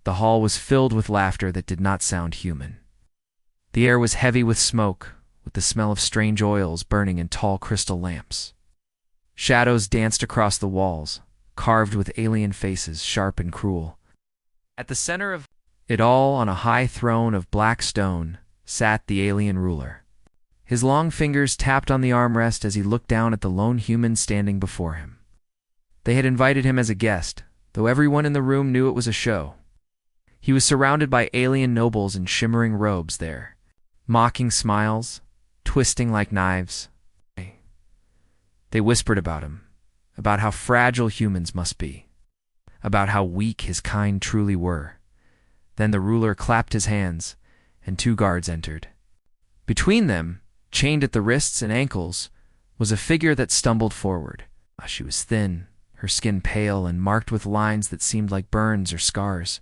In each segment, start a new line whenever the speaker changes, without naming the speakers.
The hall was filled with laughter that did not sound human. The air was heavy with smoke, with the smell of strange oils burning in tall crystal lamps. Shadows danced across the walls, carved with alien faces, sharp and cruel. At the center of it all, on a high throne of black stone, sat the alien ruler. His long fingers tapped on the armrest as he looked down at the lone human standing before him. They had invited him as a guest, though everyone in the room knew it was a show. He was surrounded by alien nobles in shimmering robes there, mocking smiles, twisting like knives. They whispered about him, about how fragile humans must be, about how weak his kind truly were. Then the ruler clapped his hands, and 2 guards entered. Between them, chained at the wrists and ankles, was a figure that stumbled forward. She was thin, her skin pale and marked with lines that seemed like burns or scars.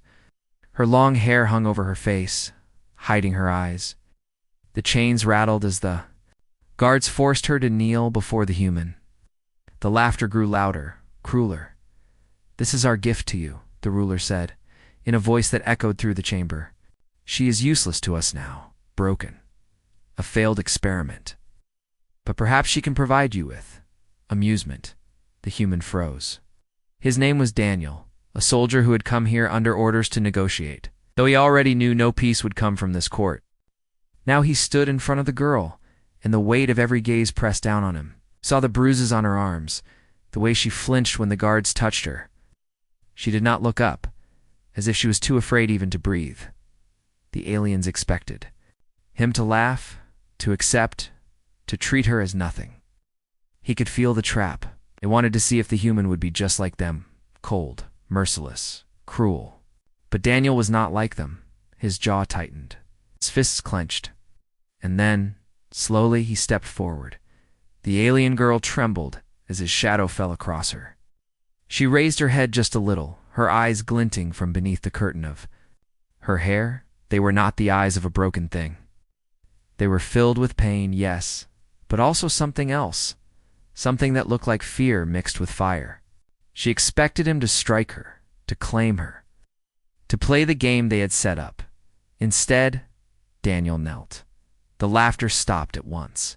Her long hair hung over her face, hiding her eyes. The chains rattled as the guards forced her to kneel before the human. The laughter grew louder, crueler. "This is our gift to you," the ruler said, in a voice that echoed through the chamber. "She is useless to us now, broken. A failed experiment. But perhaps she can provide you with amusement." The human froze. His name was Daniel, a soldier who had come here under orders to negotiate, though he already knew no peace would come from this court. Now he stood in front of the girl, and the weight of every gaze pressed down on him. Saw the bruises on her arms, the way she flinched when the guards touched her. She did not look up, as if she was too afraid even to breathe. The aliens expected him to laugh, to accept, to treat her as nothing. He could feel the trap. They wanted to see if the human would be just like them, cold, merciless, cruel. But Daniel was not like them. His jaw tightened, his fists clenched. And then, slowly, he stepped forward. The alien girl trembled as his shadow fell across her. She raised her head just a little, her eyes glinting from beneath the curtain of her hair. They were not the eyes of a broken thing. They were filled with pain, yes, but also something else, something that looked like fear mixed with fire. She expected him to strike her, to claim her, to play the game they had set up. Instead, Daniel knelt. The laughter stopped at once.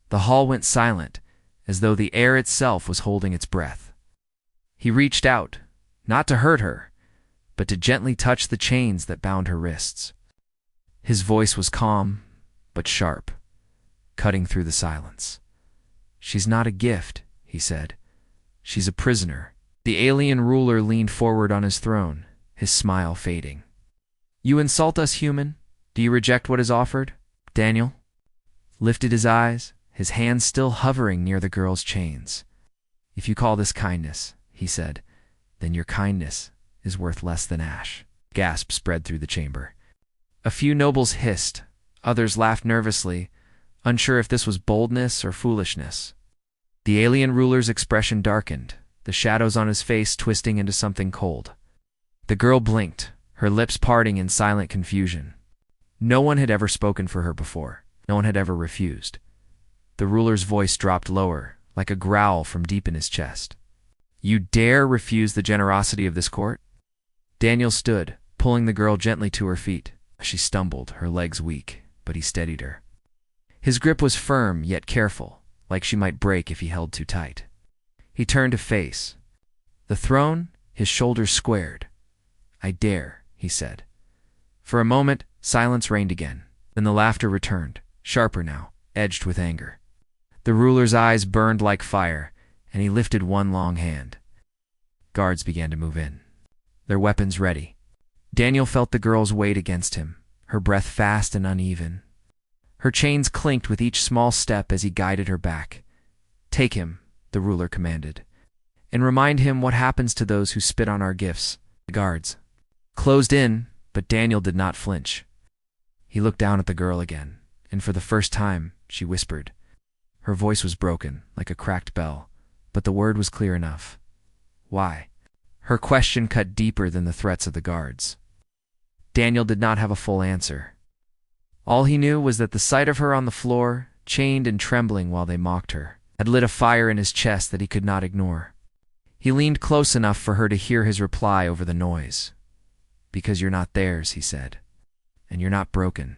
The hall went silent, as though the air itself was holding its breath. He reached out, not to hurt her, but to gently touch the chains that bound her wrists. His voice was calm, but sharp, cutting through the silence. "She's not a gift," he said. "She's a prisoner." The alien ruler leaned forward on his throne, his smile fading. "You insult us, human? Do you reject what is offered?" Daniel lifted his eyes, his hands still hovering near the girl's chains. "If you call this kindness," he said, "then your kindness is worth less than ash." Gasps spread through the chamber. A few nobles hissed, others laughed nervously, unsure if this was boldness or foolishness. The alien ruler's expression darkened, the shadows on his face twisting into something cold. The girl blinked, her lips parting in silent confusion. No one had ever spoken for her before. No one had ever refused. The ruler's voice dropped lower, like a growl from deep in his chest. "You dare refuse the generosity of this court?" Daniel stood, pulling the girl gently to her feet. She stumbled, her legs weak, but he steadied her. His grip was firm yet careful, like she might break if he held too tight. He turned to face the throne, his shoulders squared. "I dare," he said. For a moment, silence reigned again. Then the laughter returned, sharper now, edged with anger. The ruler's eyes burned like fire, and he lifted one long hand. Guards began to move in, their weapons ready. Daniel felt the girl's weight against him, her breath fast and uneven. Her chains clinked with each small step as he guided her back. "Take him," the ruler commanded, "and remind him what happens to those who spit on our gifts." The guards closed in, but Daniel did not flinch. He looked down at the girl again, and for the first time, she whispered. Her voice was broken, like a cracked bell, but the word was clear enough. "Why?" Her question cut deeper than the threats of the guards. Daniel did not have a full answer. All he knew was that the sight of her on the floor, chained and trembling while they mocked her, had lit a fire in his chest that he could not ignore. He leaned close enough for her to hear his reply over the noise. Because you're not theirs, he said. And you're not broken.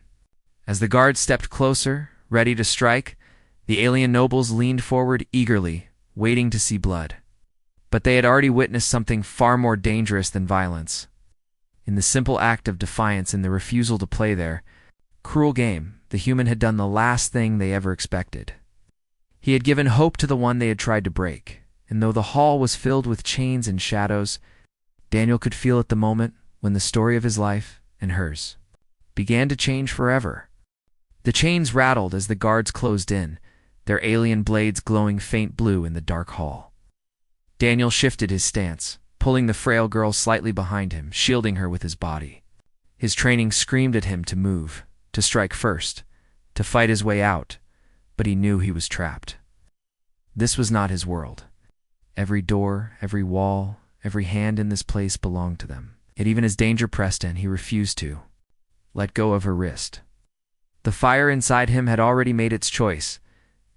As the guards stepped closer, ready to strike, the alien nobles leaned forward eagerly, waiting to see blood. But they had already witnessed something far more dangerous than violence. In the simple act of defiance and the refusal to play their cruel game, the human had done the last thing they ever expected. He had given hope to the one they had tried to break, and though the hall was filled with chains and shadows, Daniel could feel at the moment when the story of his life and hers began to change forever. The chains rattled as the guards closed in, their alien blades glowing faint blue in the dark hall. Daniel shifted his stance, pulling the frail girl slightly behind him, shielding her with his body. His training screamed at him to move, to strike first, to fight his way out, but he knew he was trapped. This was not his world. Every door, every wall, every hand in this place belonged to them. Yet even as danger pressed in, he refused to let go of her wrist. The fire inside him had already made its choice.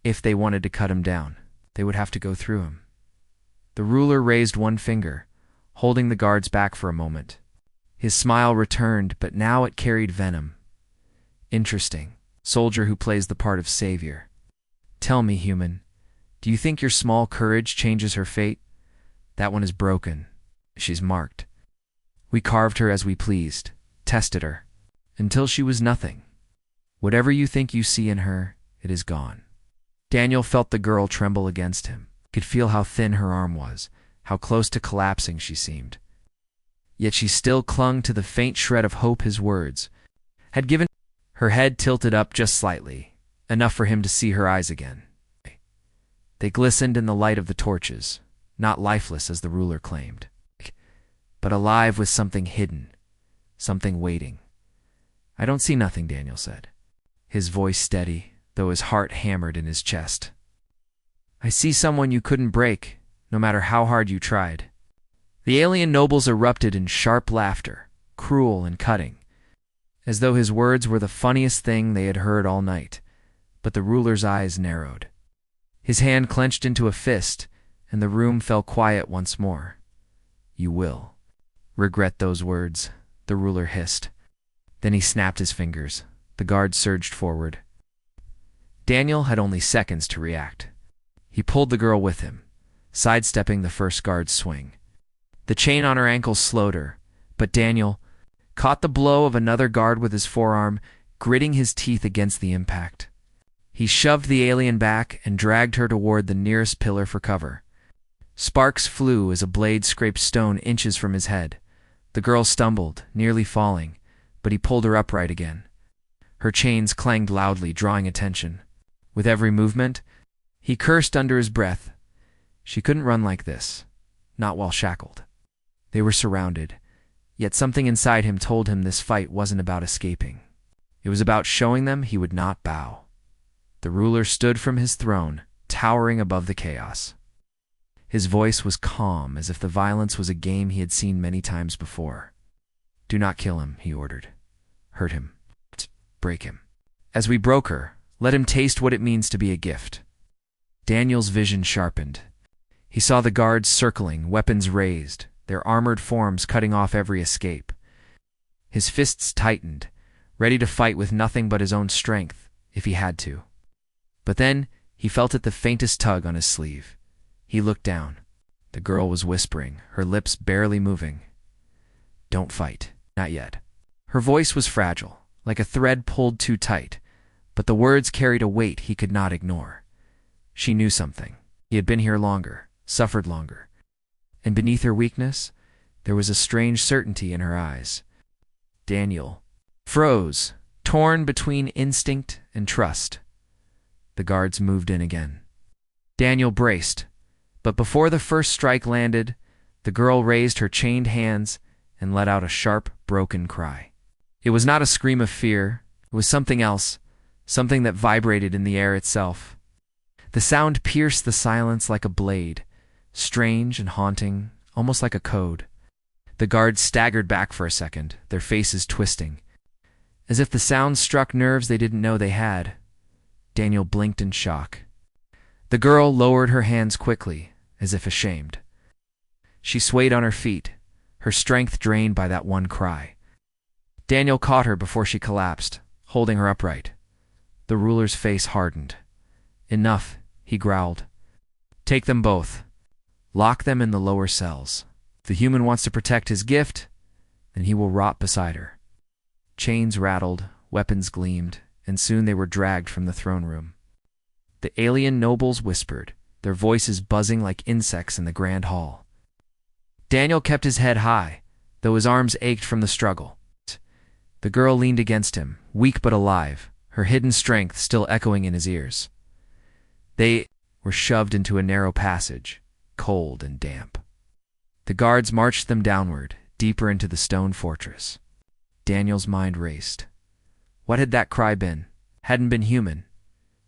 If they wanted to cut him down, they would have to go through him. The ruler raised one finger, holding the guards back for a moment. His smile returned, but now it carried venom. Interesting. Soldier who plays the part of savior. Tell me, human, do you think your small courage changes her fate? That one is broken. She's marked. We carved her as we pleased, tested her, until she was nothing. Whatever you think you see in her, it is gone. Daniel felt the girl tremble against him. Could feel how thin her arm was, how close to collapsing she seemed. Yet she still clung to the faint shred of hope his words had given. Her head tilted up just slightly, enough for him to see her eyes again. They glistened in the light of the torches, not lifeless as the ruler claimed, but alive with something hidden, something waiting. I don't see nothing, Daniel said, his voice steady, though his heart hammered in his chest. I see someone you couldn't break, no matter how hard you tried. The alien nobles erupted in sharp laughter, cruel and cutting, as though his words were the funniest thing they had heard all night, but the ruler's eyes narrowed. His hand clenched into a fist, and the room fell quiet once more. You will regret those words, the ruler hissed. Then he snapped his fingers. The guards surged forward. Daniel had only seconds to react. He pulled the girl with him, sidestepping the first guard's swing. The chain on her ankle slowed her, but Daniel caught the blow of another guard with his forearm, gritting his teeth against the impact. He shoved the alien back and dragged her toward the nearest pillar for cover. Sparks flew as a blade scraped stone inches from his head. The girl stumbled, nearly falling, but he pulled her upright again. Her chains clanged loudly, drawing attention. With every movement, he cursed under his breath. She couldn't run like this, not while shackled. They were surrounded, yet something inside him told him this fight wasn't about escaping. It was about showing them he would not bow. The ruler stood from his throne, towering above the chaos. His voice was calm, as if the violence was a game he had seen many times before. Do not kill him, he ordered. Hurt him. Break him. As we broke her, let him taste what it means to be a gift. Daniel's vision sharpened. He saw the guards circling, weapons raised, their armored forms cutting off every escape. His fists tightened, ready to fight with nothing but his own strength, if he had to. But then he felt the faintest tug on his sleeve. He looked down. The girl was whispering, her lips barely moving. Don't fight. Not yet. Her voice was fragile, like a thread pulled too tight, but the words carried a weight he could not ignore. She knew something. He had been here longer, suffered longer. And beneath her weakness, there was a strange certainty in her eyes. Daniel froze, torn between instinct and trust. The guards moved in again. Daniel braced, but before the first strike landed, the girl raised her chained hands and let out a sharp, broken cry. It was not a scream of fear. It was something else, something that vibrated in the air itself. The sound pierced the silence like a blade, strange and haunting, almost like a code. The guards staggered back for a second, their faces twisting, as if the sound struck nerves they didn't know they had. Daniel blinked in shock. The girl lowered her hands quickly, as if ashamed. She swayed on her feet, her strength drained by that one cry. Daniel caught her before she collapsed, holding her upright. The ruler's face hardened. "Enough," he growled. "Take them both. Lock them in the lower cells. If the human wants to protect his gift, then he will rot beside her." Chains rattled, weapons gleamed, and soon they were dragged from the throne room. The alien nobles whispered, their voices buzzing like insects in the grand hall. Daniel kept his head high, though his arms ached from the struggle. The girl leaned against him, weak but alive, her hidden strength still echoing in his ears. They were shoved into a narrow passage, cold and damp. The guards marched them downward, deeper into the stone fortress. Daniel's mind raced. What had that cry been? Hadn't been human,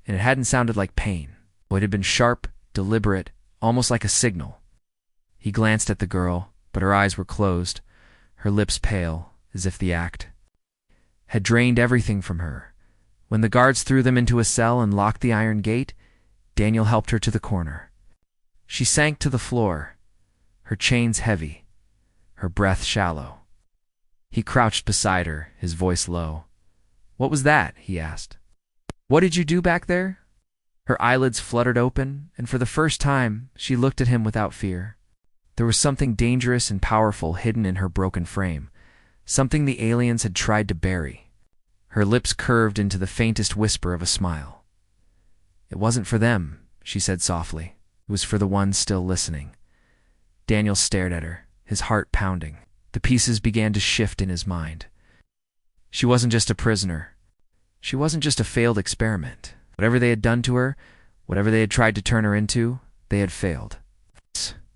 and it hadn't sounded like pain. It had been sharp, deliberate, almost like a signal. He glanced at the girl, but her eyes were closed, her lips pale, as if the act had drained everything from her. When the guards threw them into a cell and locked the iron gate, Daniel helped her to the corner. She sank to the floor, her chains heavy, her breath shallow. He crouched beside her, his voice low. "What was that?" he asked. "What did you do back there?" Her eyelids fluttered open, and for the first time, she looked at him without fear. There was something dangerous and powerful hidden in her broken frame, something the aliens had tried to bury. Her lips curved into the faintest whisper of a smile. "It wasn't for them," she said softly. "It was for the ones still listening." Daniel stared at her, his heart pounding. The pieces began to shift in his mind. She wasn't just a prisoner. She wasn't just a failed experiment. Whatever they had done to her, whatever they had tried to turn her into, they had failed.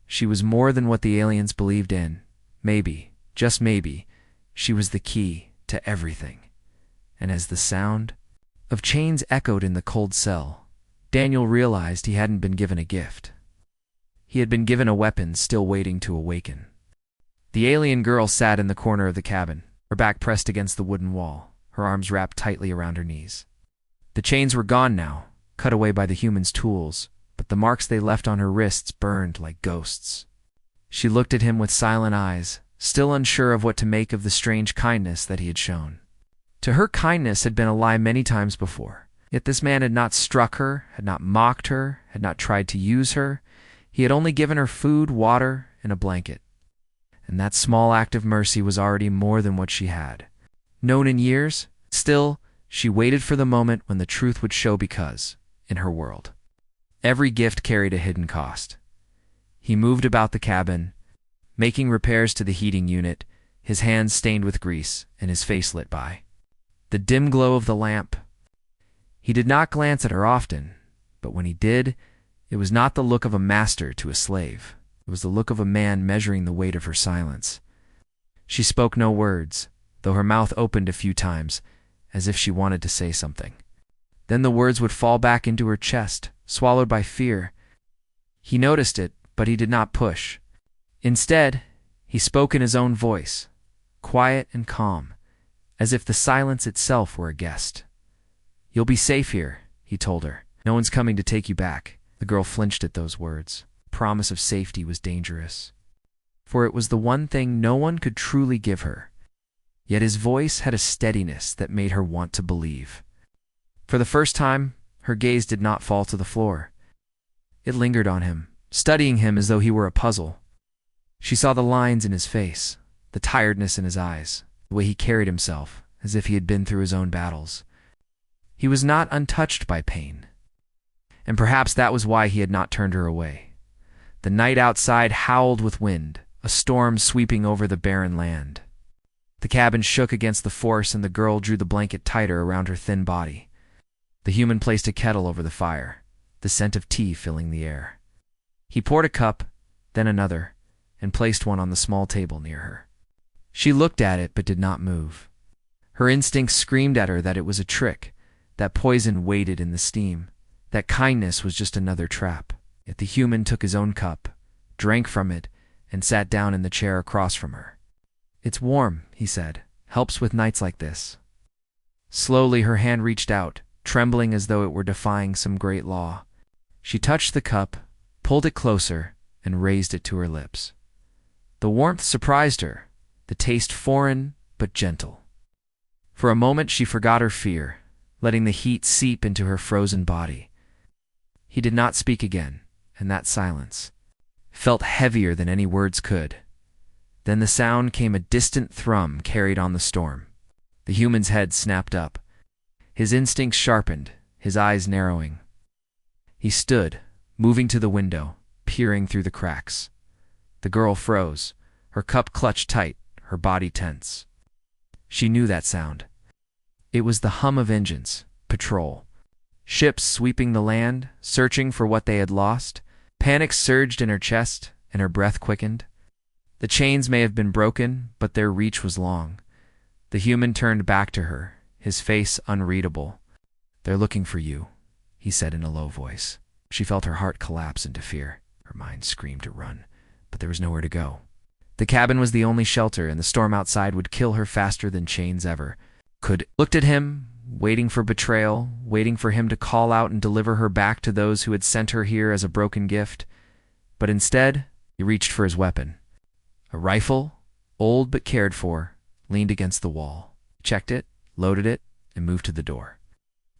She was more than what the aliens believed in. Maybe, just maybe, she was the key to everything. And as the sound of chains echoed in the cold cell, Daniel realized he hadn't been given a gift. He had been given a weapon still waiting to awaken. The alien girl sat in the corner of the cabin, her back pressed against the wooden wall, her arms wrapped tightly around her knees. The chains were gone now, cut away by the human's tools, but the marks they left on her wrists burned like ghosts. She looked at him with silent eyes, still unsure of what to make of the strange kindness that he had shown. To her, kindness had been a lie many times before. Yet this man had not struck her, had not mocked her, had not tried to use her. He had only given her food, water, and a blanket. And that small act of mercy was already more than what she had known in years. Still, she waited for the moment when the truth would show because, in her world, every gift carried a hidden cost. He moved about the cabin, making repairs to the heating unit, his hands stained with grease and his face lit by the dim glow of the lamp. He did not glance at her often, but when he did, it was not the look of a master to a slave. It was the look of a man measuring the weight of her silence. She spoke no words, though her mouth opened a few times, as if she wanted to say something. Then the words would fall back into her chest, swallowed by fear. He noticed it, but he did not push. Instead, he spoke in his own voice, quiet and calm, as if the silence itself were a guest. "You'll be safe here," he told her. "No one's coming to take you back." The girl flinched at those words. The promise of safety was dangerous, for it was the one thing no one could truly give her. Yet his voice had a steadiness that made her want to believe. For the first time, her gaze did not fall to the floor. It lingered on him, studying him as though he were a puzzle. She saw the lines in his face, the tiredness in his eyes, the way he carried himself, as if he had been through his own battles. He was not untouched by pain, and perhaps that was why he had not turned her away. The night outside howled with wind, a storm sweeping over the barren land. The cabin shook against the force, and the girl drew the blanket tighter around her thin body. The human placed a kettle over the fire, the scent of tea filling the air. He poured a cup, then another, and placed one on the small table near her. She looked at it but did not move. Her instincts screamed at her that it was a trick, that poison waited in the steam, that kindness was just another trap. Yet the human took his own cup, drank from it, and sat down in the chair across from her. "It's warm," he said. "Helps with nights like this." Slowly her hand reached out, trembling as though it were defying some great law. She touched the cup, pulled it closer, and raised it to her lips. The warmth surprised her, the taste foreign but gentle. For a moment she forgot her fear, letting the heat seep into her frozen body. He did not speak again, and that silence felt heavier than any words could. Then the sound came, a distant thrum carried on the storm. The human's head snapped up. His instincts sharpened, his eyes narrowing. He stood, moving to the window, peering through the cracks. The girl froze, her cup clutched tight, her body tense. She knew that sound. It was the hum of engines, patrol. Ships sweeping the land, searching for what they had lost. Panic surged in her chest, and her breath quickened. The chains may have been broken, but their reach was long. The human turned back to her, his face unreadable. "They're looking for you," he said in a low voice. She felt her heart collapse into fear. Her mind screamed to run, but there was nowhere to go. The cabin was the only shelter, and the storm outside would kill her faster than chains ever could. Looked at him, waiting for betrayal, waiting for him to call out and deliver her back to those who had sent her here as a broken gift. But instead, he reached for his weapon. A rifle, old but cared for, leaned against the wall. He checked it, loaded it, and moved to the door.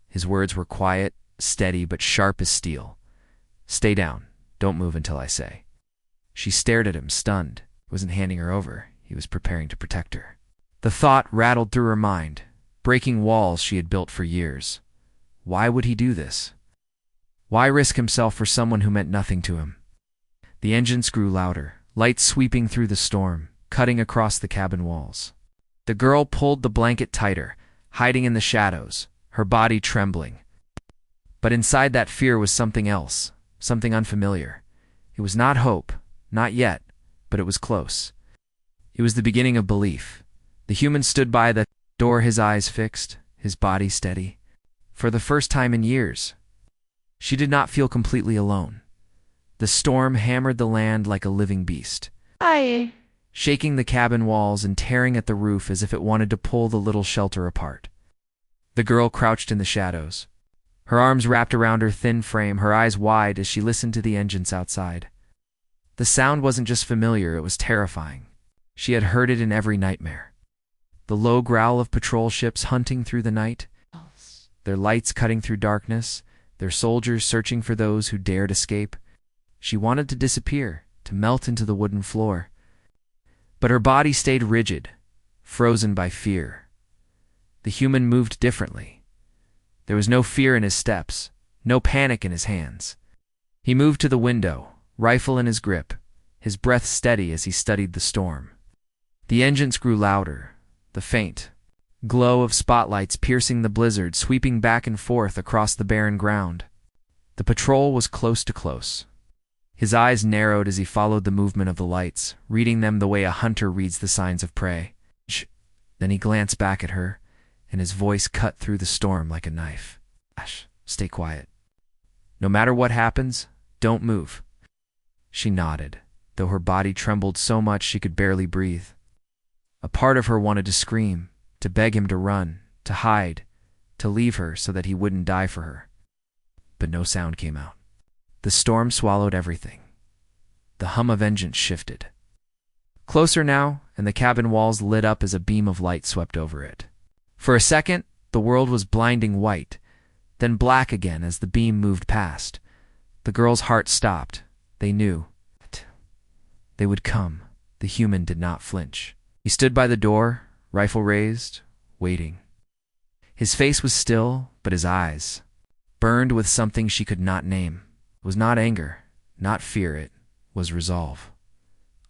His words were quiet, steady, but sharp as steel. "Stay down. Don't move until I say." She stared at him, stunned. He wasn't handing her over. He was preparing to protect her. The thought rattled through her mind, breaking walls she had built for years. Why would he do this? Why risk himself for someone who meant nothing to him? The engines grew louder, lights sweeping through the storm, cutting across the cabin walls. The girl pulled the blanket tighter, hiding in the shadows, her body trembling. But inside that fear was something else, something unfamiliar. It was not hope, not yet, but it was close. It was the beginning of belief. The human stood by the door, his eyes fixed, his body steady. For the first time in years, she did not feel completely alone. The storm hammered the land like a living beast, shaking the cabin walls and tearing at the roof as if it wanted to pull the little shelter apart. The girl crouched in the shadows, her arms wrapped around her thin frame, her eyes wide as she listened to the engines outside. The sound wasn't just familiar, it was terrifying. She had heard it in every nightmare. The low growl of patrol ships hunting through the night, their lights cutting through darkness, their soldiers searching for those who dared escape. She wanted to disappear, to melt into the wooden floor. But her body stayed rigid, frozen by fear. The human moved differently. There was no fear in his steps, no panic in his hands. He moved to the window, rifle in his grip, his breath steady as he studied the storm. The engines grew louder, the faint glow of spotlights piercing the blizzard, sweeping back and forth across the barren ground. The patrol was close to close. His eyes narrowed as he followed the movement of the lights, reading them the way a hunter reads the signs of prey. Then he glanced back at her, and his voice cut through the storm like a knife. "Stay quiet. No matter what happens, don't move." She nodded, though her body trembled so much she could barely breathe. A part of her wanted to scream, to beg him to run, to hide, to leave her so that he wouldn't die for her. But no sound came out. The storm swallowed everything. The hum of engines shifted. Closer now, and the cabin walls lit up as a beam of light swept over it. For a second, the world was blinding white, then black again as the beam moved past. The girl's heart stopped. They knew. They would come. The human did not flinch. He stood by the door, rifle raised, waiting. His face was still, but his eyes burned with something she could not name. It was not anger, not fear, it was resolve.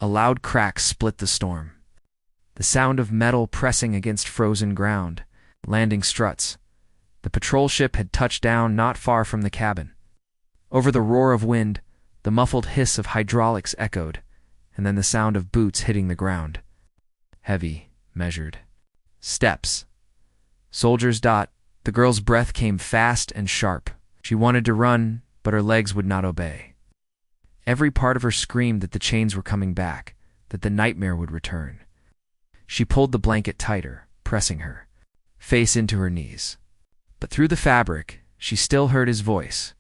A loud crack split the storm. The sound of metal pressing against frozen ground, landing struts. The patrol ship had touched down not far from the cabin. Over the roar of wind, the muffled hiss of hydraulics echoed, and then the sound of boots hitting the ground. Heavy, measured. Steps. Soldiers. The girl's breath came fast and sharp. She wanted to run, but her legs would not obey. Every part of her screamed that the chains were coming back, that the nightmare would return. She pulled the blanket tighter, pressing her face into her knees. But through the fabric, she still heard his voice.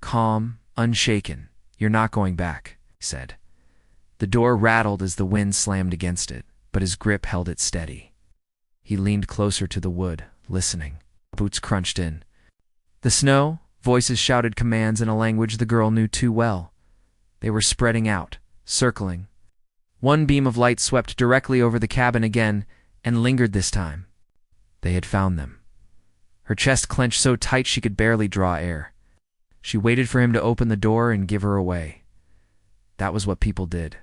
Calm, unshaken. "You're not going back," he said. The door rattled as the wind slammed against it, but his grip held it steady. He leaned closer to the wood, listening. Boots crunched in. The snow, voices shouted commands in a language the girl knew too well. They were spreading out, circling. One beam of light swept directly over the cabin again, and lingered this time. They had found them. Her chest clenched so tight she could barely draw air. She waited for him to open the door and give her away. That was what people did.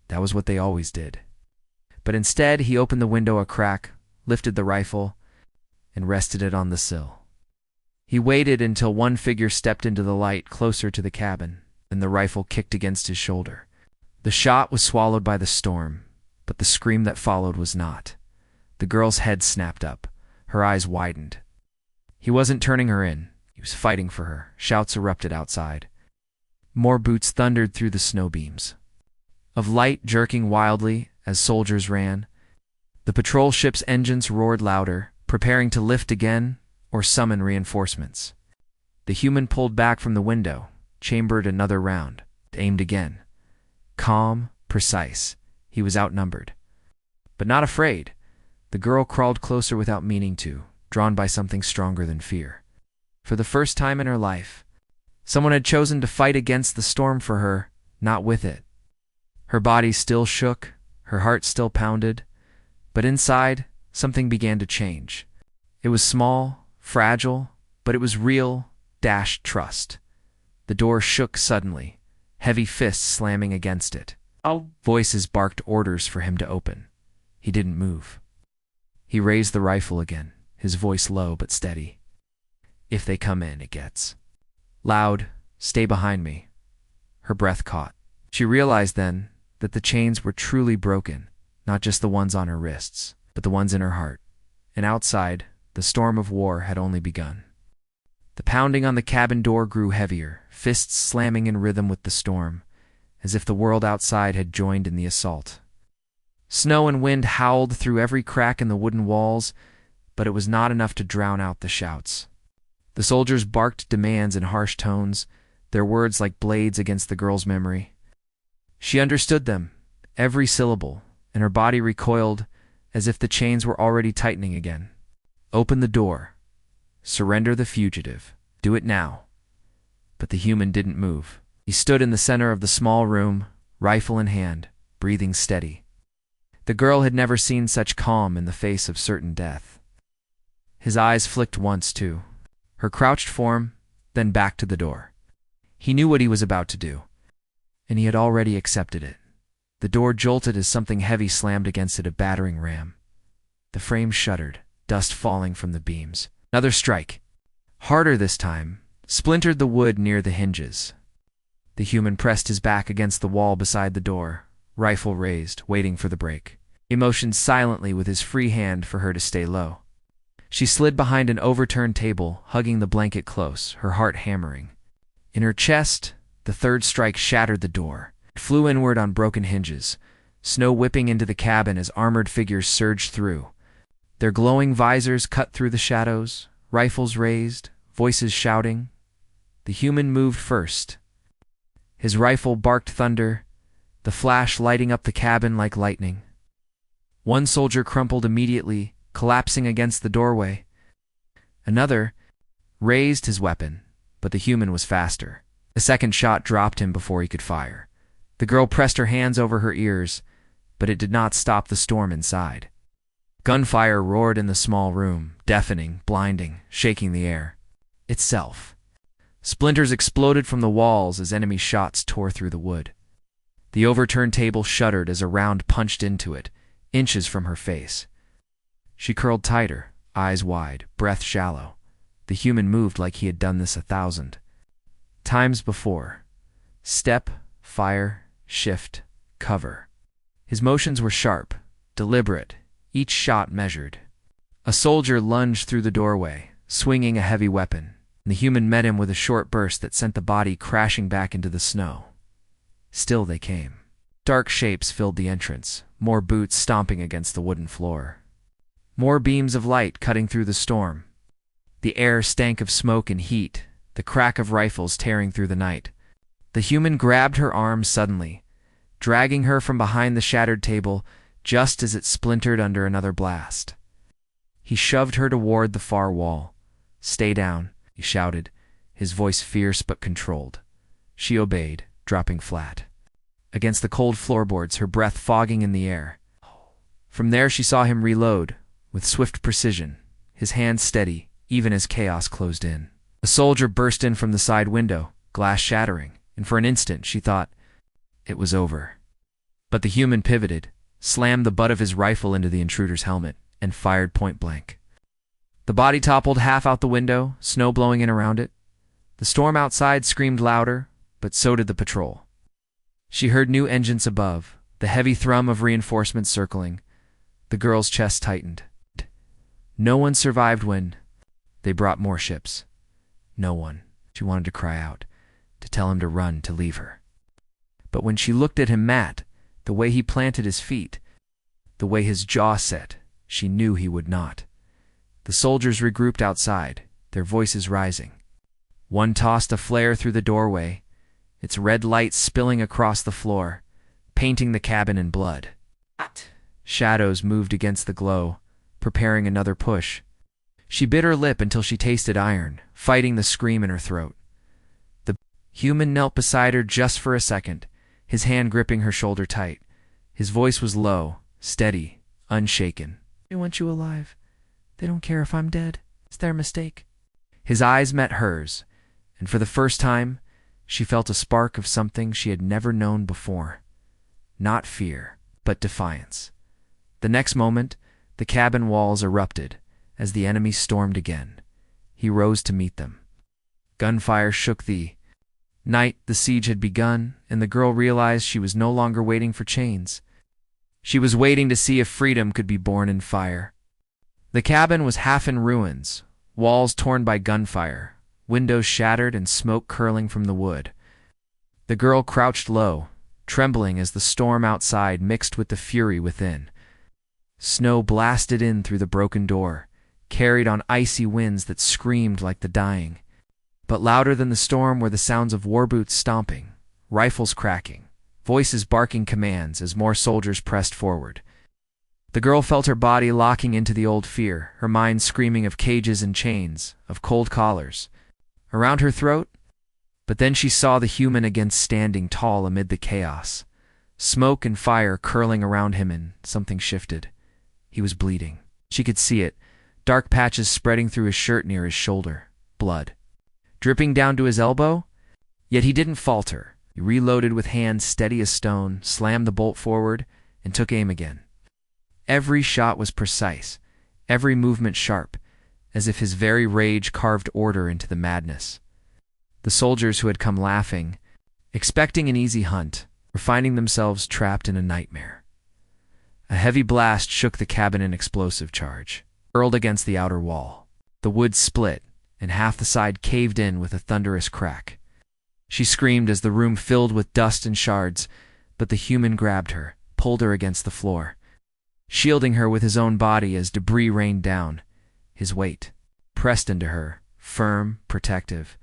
That was what they always did. But instead, he opened the window a crack, lifted the rifle, and rested it on the sill. He waited until one figure stepped into the light closer to the cabin, then the rifle kicked against his shoulder. The shot was swallowed by the storm, but the scream that followed was not. The girl's head snapped up. Her eyes widened. He wasn't turning her in. He was fighting for her. Shouts erupted outside. More boots thundered through the snow beams, of light jerking wildly as soldiers ran. The patrol ship's engines roared louder, preparing to lift again or summon reinforcements. The human pulled back from the window, chambered another round, aimed again. Calm, precise. He was outnumbered. But not afraid. The girl crawled closer without meaning to, drawn by something stronger than fear. For the first time in her life, someone had chosen to fight against the storm for her, not with it. Her body still shook, her heart still pounded, but inside, something began to change. It was small, fragile, but it was real, trust. The door shook suddenly, heavy fists slamming against it. Voices barked orders for him to open. He didn't move. He raised the rifle again, his voice low but steady. If they come in, it gets loud. Stay behind me. Her breath caught. She realized then that the chains were truly broken, not just the ones on her wrists, but the ones in her heart. And outside, the storm of war had only begun. The pounding on the cabin door grew heavier, fists slamming in rhythm with the storm, as if the world outside had joined in the assault. Snow and wind howled through every crack in the wooden walls, but it was not enough to drown out the shouts. The soldiers barked demands in harsh tones, their words like blades against the girl's memory. She understood them, every syllable, and her body recoiled as if the chains were already tightening again. Open the door. Surrender the fugitive. Do it now. But the human didn't move. He stood in the center of the small room, rifle in hand, breathing steady. The girl had never seen such calm in the face of certain death. His eyes flicked once, too. Her crouched form, then back to the door. He knew what he was about to do, and he had already accepted it. The door jolted as something heavy slammed against it, a battering ram. The frame shuddered, dust falling from the beams. Another strike, harder this time, splintered the wood near the hinges. The human pressed his back against the wall beside the door, rifle raised, waiting for the break. He motioned silently with his free hand for her to stay low. She slid behind an overturned table, hugging the blanket close, her heart hammering. In her chest, the third strike shattered the door. It flew inward on broken hinges, snow whipping into the cabin as armored figures surged through. Their glowing visors cut through the shadows, rifles raised, voices shouting. The human moved first. His rifle barked thunder, the flash lighting up the cabin like lightning. One soldier crumpled immediately, collapsing against the doorway. Another raised his weapon, but the human was faster. The second shot dropped him before he could fire. The girl pressed her hands over her ears, but it did not stop the storm inside. Gunfire roared in the small room, deafening, blinding, shaking the air. Itself. Splinters exploded from the walls as enemy shots tore through the wood. The overturned table shuddered as a round punched into it, inches from her face. She curled tighter, eyes wide, breath shallow. The human moved like he had done this 1,000 times before. Step, fire, shift, cover. His motions were sharp, deliberate, each shot measured. A soldier lunged through the doorway, swinging a heavy weapon, and the human met him with a short burst that sent the body crashing back into the snow. Still they came. Dark shapes filled the entrance, more boots stomping against the wooden floor. More beams of light cutting through the storm. The air stank of smoke and heat, the crack of rifles tearing through the night. The human grabbed her arm suddenly, dragging her from behind the shattered table just as it splintered under another blast. He shoved her toward the far wall. "Stay down," he shouted, his voice fierce but controlled. She obeyed, dropping flat against the cold floorboards, her breath fogging in the air. From there she saw him reload, with swift precision, his hands steady, even as chaos closed in. A soldier burst in from the side window, glass shattering, and for an instant she thought it was over. But the human pivoted, slammed the butt of his rifle into the intruder's helmet, and fired point blank. The body toppled half out the window, snow blowing in around it. The storm outside screamed louder, but so did the patrol. She heard new engines above, the heavy thrum of reinforcements circling. The girl's chest tightened. No one survived when they brought more ships. No one. She wanted to cry out, to tell him to run, to leave her. But when she looked at him, Matt, the way he planted his feet, the way his jaw set, she knew he would not. The soldiers regrouped outside, their voices rising. One tossed a flare through the doorway, its red light spilling across the floor, painting the cabin in blood. Shadows moved against the glow, preparing another push. She bit her lip until she tasted iron, fighting the scream in her throat. The human knelt beside her just for a second, his hand gripping her shoulder tight. His voice was low, steady, unshaken. "They want you alive. They don't care if I'm dead. It's their mistake." His eyes met hers, and for the first time, she felt a spark of something she had never known before. Not fear, but defiance. The next moment, the cabin walls erupted as the enemy stormed again. He rose to meet them. Gunfire shook the night. The siege had begun, and the girl realized she was no longer waiting for chains. She was waiting to see if freedom could be born in fire. The cabin was half in ruins, walls torn by gunfire, windows shattered and smoke curling from the wood. The girl crouched low, trembling as the storm outside mixed with the fury within. Snow blasted in through the broken door, carried on icy winds that screamed like the dying. But louder than the storm were the sounds of war boots stomping, rifles cracking, voices barking commands as more soldiers pressed forward. The girl felt her body locking into the old fear, her mind screaming of cages and chains, of cold collars around her throat. But then she saw the human again, standing tall amid the chaos, smoke and fire curling around him, and something shifted. He was bleeding. She could see it, dark patches spreading through his shirt near his shoulder, blood dripping down to his elbow. Yet he didn't falter. He reloaded with hands steady as stone, slammed the bolt forward, and took aim again. Every shot was precise, every movement sharp, as if his very rage carved order into the madness. The soldiers who had come laughing, expecting an easy hunt, were finding themselves trapped in a nightmare. A heavy blast shook the cabin, an explosive charge hurled against the outer wall. The wood split, and half the side caved in with a thunderous crack. She screamed as the room filled with dust and shards, but the human grabbed her, pulled her against the floor, shielding her with his own body as debris rained down. His weight pressed into her, firm, protective,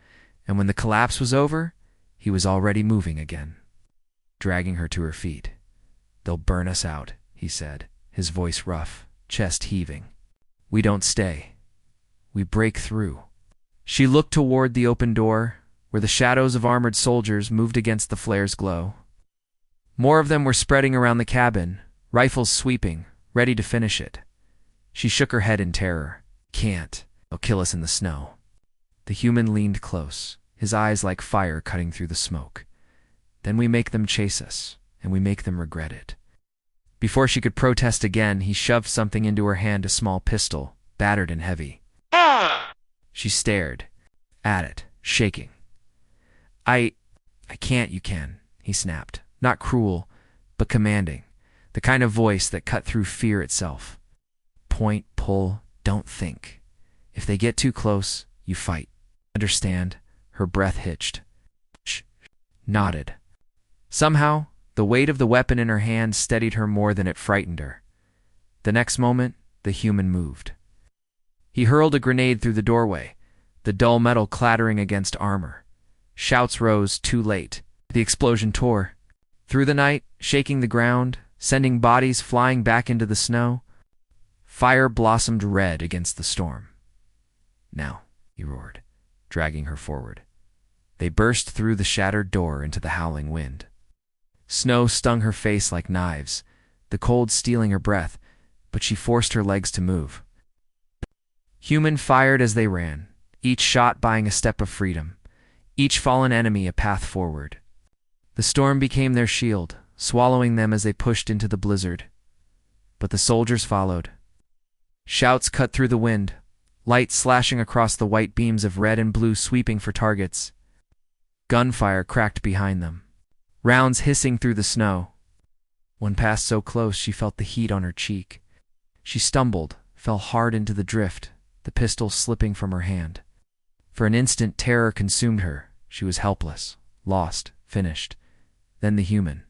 and when the collapse was over, he was already moving again, dragging her to her feet. "They'll burn us out," he said, his voice rough, chest heaving. "We don't stay. We break through." She looked toward the open door, where the shadows of armored soldiers moved against the flare's glow. More of them were spreading around the cabin, rifles sweeping, ready to finish it. She shook her head in terror. "Can't. They'll kill us in the snow." The human leaned close, his eyes like fire cutting through the smoke. "Then we make them chase us, and we make them regret it." Before she could protest again, he shoved something into her hand, a small pistol, battered and heavy. She stared at it, shaking. I can't." "You can," he snapped, not cruel, but commanding, the kind of voice that cut through fear itself. "Point, pull, don't think. If they get too close, you fight. Understand?" Her breath hitched. She nodded. Somehow, the weight of the weapon in her hand steadied her more than it frightened her. The next moment, the human moved. He hurled a grenade through the doorway, the dull metal clattering against armor. Shouts rose too late. The explosion tore Through the night, shaking the ground, sending bodies flying back into the snow, fire blossomed red against the storm. Now, he roared, dragging her forward. They burst through the shattered door into the howling wind. Snow stung her face like knives, the cold stealing her breath, but she forced her legs to move. Human fired as they ran, each shot buying a step of freedom, each fallen enemy a path forward. The storm became their shield, swallowing them as they pushed into the blizzard. But the soldiers followed. Shouts cut through the wind, light slashing across the white beams of red and blue sweeping for targets. Gunfire cracked behind them, rounds hissing through the snow. One passed so close she felt the heat on her cheek. She stumbled, fell hard into the drift, the pistol slipping from her hand. For an instant terror consumed her. She was helpless, lost, finished. Then the human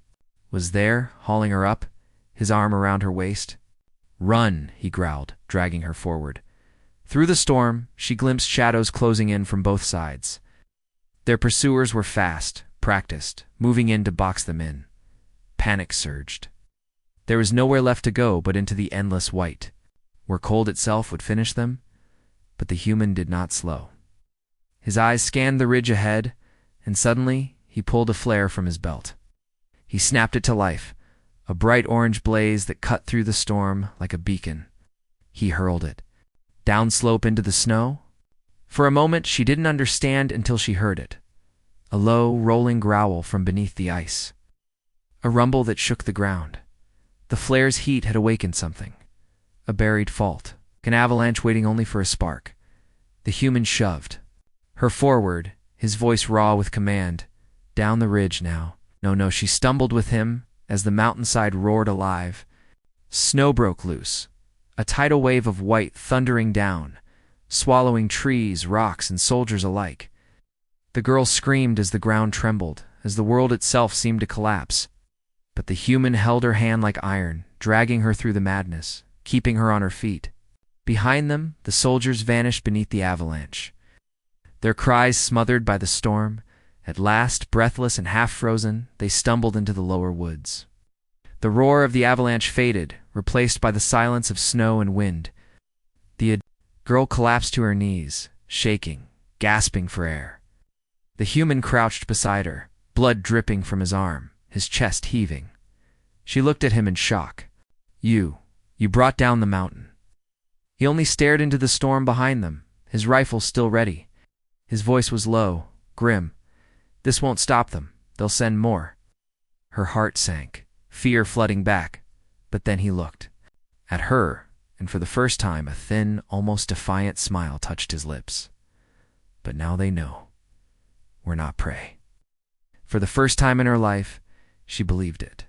was there, hauling her up, his arm around her waist. "Run," he growled, dragging her forward. Through the storm, she glimpsed shadows closing in from both sides. Their pursuers were fast, practiced, moving in to box them in. Panic surged. There was nowhere left to go but into the endless white, where cold itself would finish them. But the human did not slow. His eyes scanned the ridge ahead, and suddenly he pulled a flare from his belt. He snapped it to life, a bright orange blaze that cut through the storm like a beacon. He hurled it, downslope into the snow. For a moment she didn't understand until she heard it, a low, rolling growl from beneath the ice. A rumble that shook the ground. The flare's heat had awakened something, a buried fault, an avalanche waiting only for a spark. The human shoved her forward, his voice raw with command. Down the ridge now. No, she stumbled with him as the mountainside roared alive. Snow broke loose, a tidal wave of white thundering down, swallowing trees, rocks, and soldiers alike. The girl screamed as the ground trembled, as the world itself seemed to collapse. But the human held her hand like iron, dragging her through the madness, keeping her on her feet. Behind them, the soldiers vanished beneath the avalanche, their cries smothered by the storm. At last, breathless and half-frozen, they stumbled into the lower woods. The roar of the avalanche faded, replaced by the silence of snow and wind. The girl collapsed to her knees, shaking, gasping for air. The human crouched beside her, blood dripping from his arm, his chest heaving. She looked at him in shock. You brought down the mountain." He only stared into the storm behind them, his rifle still ready. His voice was low, grim. "This won't stop them. They'll send more." Her heart sank, fear flooding back. But then he looked at her, and for the first time a thin, almost defiant smile touched his lips. "But now they know. We're not prey." For the first time in her life, she believed it.